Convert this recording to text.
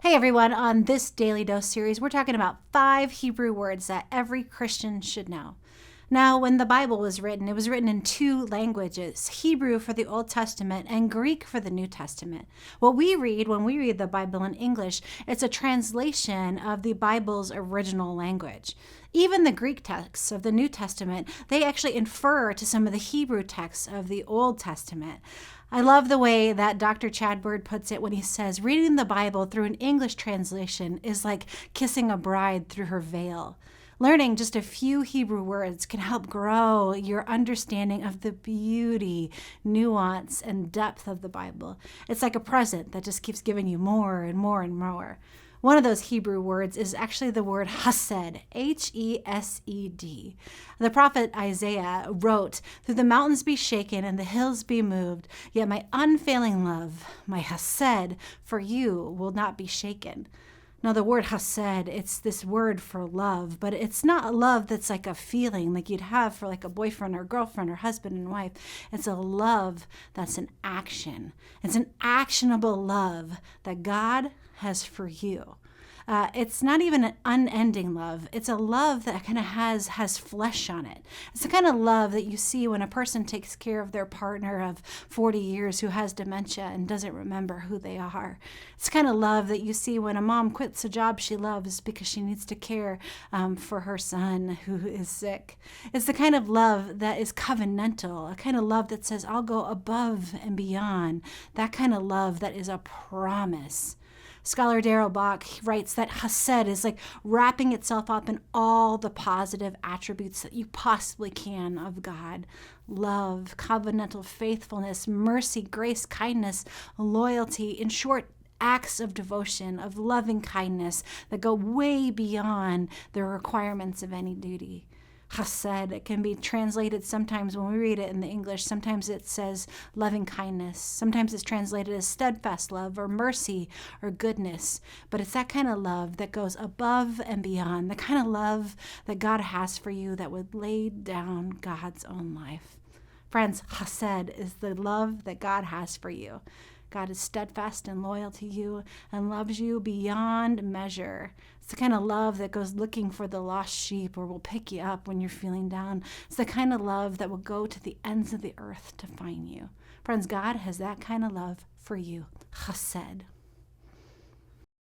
Hey everyone, on this Daily Dose series, we're talking about 5 Hebrew words that every Christian should know. Now, when the Bible was written, it was written in 2 languages, Hebrew for the Old Testament and Greek for the New Testament. What we read when we read the Bible in English, it's a translation of the Bible's original language. Even the Greek texts of the New Testament, they actually infer to some of the Hebrew texts of the Old Testament. I love the way that Dr. Chad Bird puts it when he says, reading the Bible through an English translation is like kissing a bride through her veil. Learning just a few Hebrew words can help grow your understanding of the beauty, nuance, and depth of the Bible. It's like a present that just keeps giving you more and more and more. One of those Hebrew words is actually the word Hesed, H-E-S-E-D. The prophet Isaiah wrote, "Though the mountains be shaken and the hills be moved, yet my unfailing love, my Hesed for you will not be shaken." Now, the word Hesed, it's this word for love, but it's not a love that's like a feeling like you'd have for like a boyfriend or girlfriend or husband and wife. It's a love that's an action. It's an actionable love that God has for you. It's not even an unending love. It's a love that kind of has flesh on it. It's the kind of love that you see when a person takes care of their partner of 40 years who has dementia and doesn't remember who they are. It's the kind of love that you see when a mom quits a job she loves because she needs to care for her son who is sick. It's the kind of love that is covenantal, a kind of love that says, I'll go above and beyond. That kind of love that is a promise. Scholar Darrell Bach writes that Hesed is like wrapping itself up in all the positive attributes that you possibly can of God. Love, covenantal faithfulness, mercy, grace, kindness, loyalty, in short, acts of devotion, of loving kindness that go way beyond the requirements of any duty. Hesed, it can be translated sometimes when we read it in the English. Sometimes it says loving kindness. Sometimes it's translated as steadfast love or mercy or goodness. But it's that kind of love that goes above and beyond, the kind of love that God has for you that would lay down God's own life. Friends, Hesed is the love that God has for you. God is steadfast and loyal to you and loves you beyond measure. It's the kind of love that goes looking for the lost sheep or will pick you up when you're feeling down. It's the kind of love that will go to the ends of the earth to find you. Friends, God has that kind of love for you. Hesed.